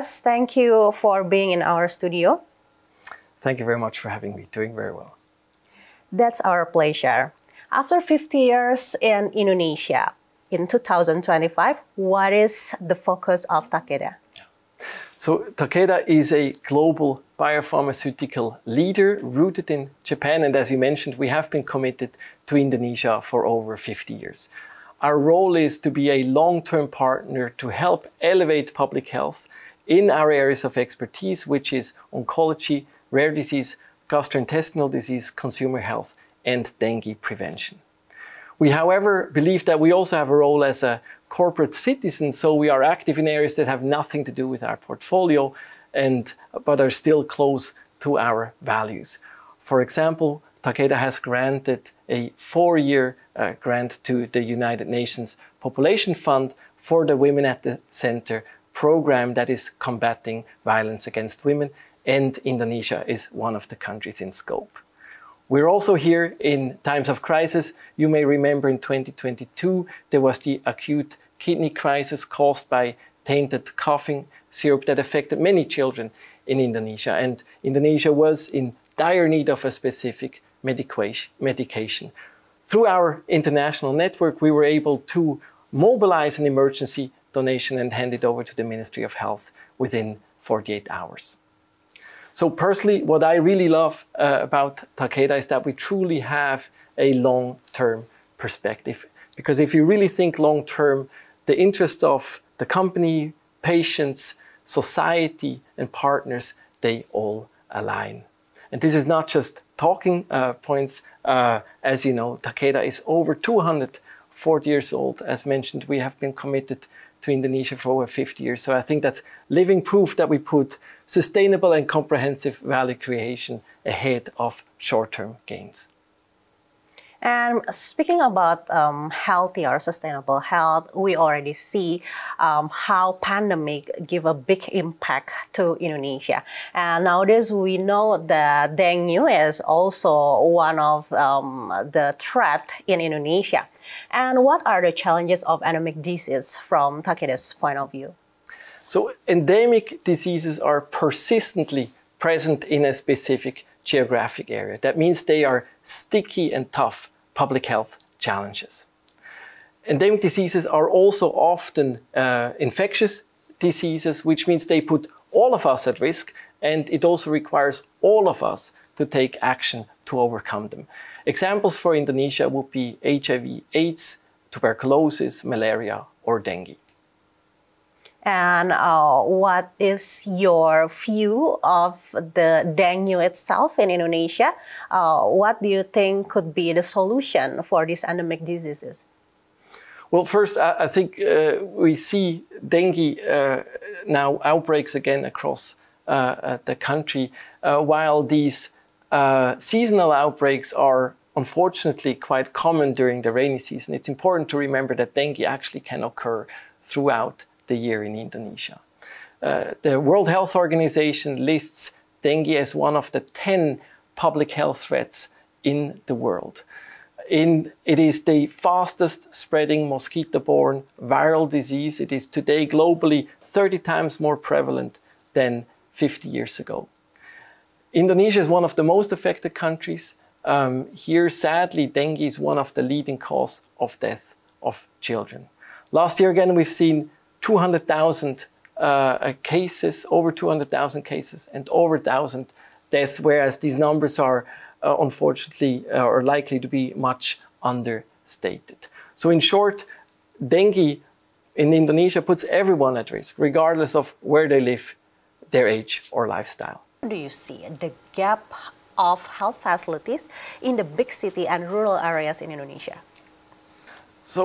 Andreas, thank you for being in our studio. Thank you very much for having me. Doing very well. That's our pleasure. After 50 years in Indonesia, in 2025, what is the focus of Takeda? So Takeda is a global biopharmaceutical leader rooted in Japan. And as you mentioned, we have been committed to Indonesia for over 50 years. Our role is to be a long-term partner to help elevate public health in our areas of expertise, which is oncology, rare disease, gastrointestinal disease, consumer health, and dengue prevention. We, however, believe that we also have a role as a corporate citizen, so we are active in areas that have nothing to do with our portfolio, but are still close to our values. For example, Takeda has granted a 4-year grant to the United Nations Population Fund for the Women at the Center program that is combating violence against women, and Indonesia is one of the countries in scope. We're also here in times of crisis. You may remember in 2022, there was the acute kidney crisis caused by tainted coughing syrup that affected many children in Indonesia. And Indonesia was in dire need of a specific medication. Through our international network, we were able to mobilize an emergency donation and hand it over to the Ministry of Health within 48 hours. So personally, what I really love about Takeda is that we truly have a long-term perspective. Because if you really think long-term, the interests of the company, patients, society, and partners, they all align. And this is not just talking points. As you know, Takeda is over 240 years old. As mentioned, we have been committed to Indonesia for over 50 years. So I think that's living proof that we put sustainable and comprehensive value creation ahead of short-term gains. And speaking about healthy or sustainable health, we already see how pandemic give a big impact to Indonesia. And nowadays we know that dengue is also one of the threat in Indonesia. And what are the challenges of endemic disease from Takeda's point of view? So endemic diseases are persistently present in a specific geographic area. That means they are sticky and tough public health challenges. Endemic diseases are also often infectious diseases, which means they put all of us at risk, and it also requires all of us to take action to overcome them. Examples for Indonesia would be HIV, AIDS, tuberculosis, malaria, or dengue. And what is your view of the dengue itself in Indonesia? What do you think could be the solution for these endemic diseases? Well, first, I think we see dengue now outbreaks again across the country, while these seasonal outbreaks are unfortunately quite common during the rainy season. It's important to remember that dengue actually can occur throughout the year in Indonesia. The World Health Organization lists dengue as one of the 10 public health threats in the world. It is the fastest spreading mosquito-borne viral disease. It is today globally 30 times more prevalent than 50 years ago. Indonesia is one of the most affected countries. Here, sadly, dengue is one of the leading causes of death of children. Last year, again, we've seen 200,000 cases, over 200,000 cases, and over 1,000 deaths, whereas these numbers are unfortunately or likely to be much understated. So in short, dengue in Indonesia puts everyone at risk, regardless of where they live, their age, or lifestyle. Do you see the gap of health facilities in the big city and rural areas in Indonesia? So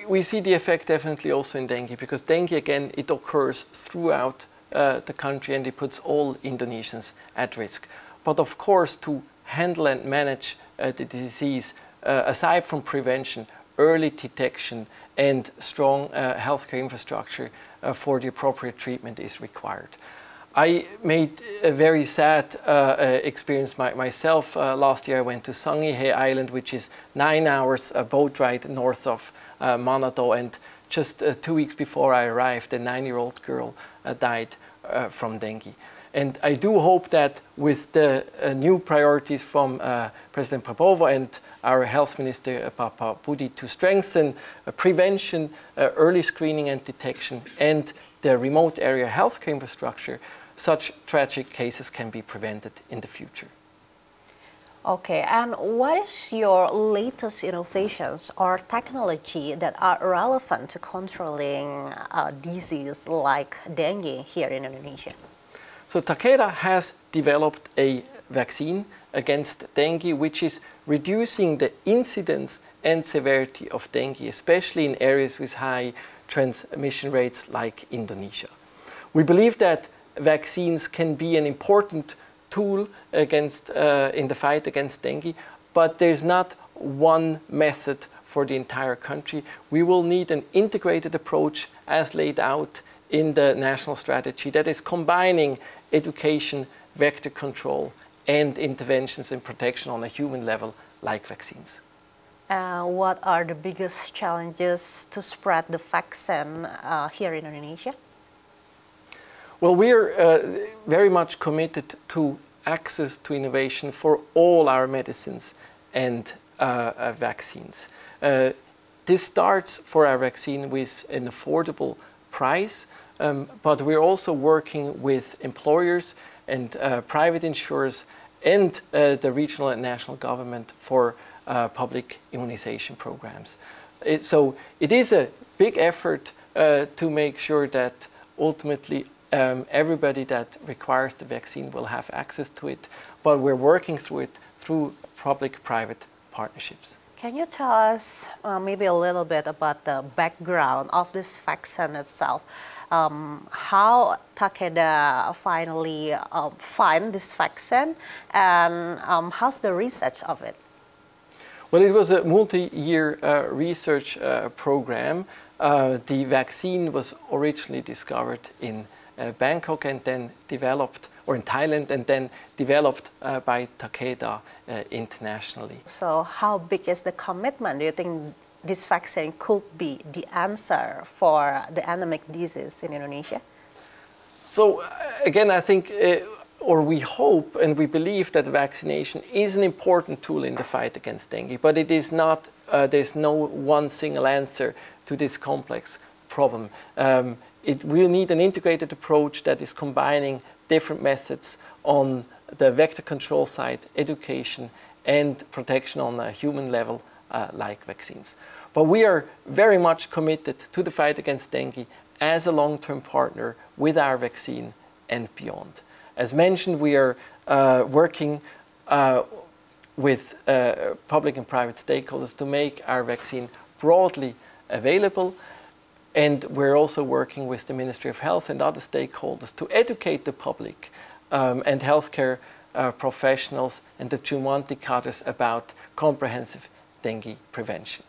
we see the effect definitely also in dengue, because dengue, again, it occurs throughout the country and it puts all Indonesians at risk. But of course, to handle and manage the disease, aside from prevention, early detection and strong healthcare infrastructure for the appropriate treatment is required. I made a very sad experience myself. Last year I went to Sangihe Island, which is 9 hours a boat ride north of Manado, and just 2 weeks before I arrived, a 9-year-old girl died from dengue. And I do hope that with the new priorities from President Prabowo and our Health Minister Papa Budi to strengthen prevention, early screening and detection, and the remote area healthcare infrastructure, such tragic cases can be prevented in the future. Okay, and what is your latest innovations or technology that are relevant to controlling disease like dengue here in Indonesia? So Takeda has developed a vaccine against dengue, which is reducing the incidence and severity of dengue, especially in areas with high transmission rates like Indonesia. We believe that vaccines can be an important tool against, in the fight against dengue, but there's not one method for the entire country. We will need an integrated approach as laid out in the national strategy that is combining education, vector control, and interventions and protection on a human level like vaccines. What are the biggest challenges to spread the vaccine here in Indonesia? Well, we are very much committed to access to innovation for all our medicines and vaccines. This starts for our vaccine with an affordable price, but we're also working with employers and private insurers and the regional and national government for public immunization programs. So it is a big effort to make sure that ultimately everybody that requires the vaccine will have access to it, but we're working through it through public-private partnerships. Can you tell us maybe a little bit about the background of this vaccine itself? How Takeda finally find this vaccine, and how's the research of it? Well, it was a multi-year research program. The vaccine was originally discovered in Bangkok and then developed, or in Thailand, and then developed by Takeda internationally. So how big is the commitment? Do you think this vaccine could be the answer for the endemic disease in Indonesia? So again, I think, or we hope and we believe that vaccination is an important tool in the fight against dengue, but it is not, there's no one single answer to this complex problem. It will need an integrated approach that is combining different methods on the vector control side, education, and protection on a human level, like vaccines. But we are very much committed to the fight against dengue as a long-term partner with our vaccine and beyond. As mentioned, we are working with public and private stakeholders to make our vaccine broadly available. And we're also working with the Ministry of Health and other stakeholders to educate the public and healthcare professionals and the Jumanti cadres about comprehensive dengue prevention.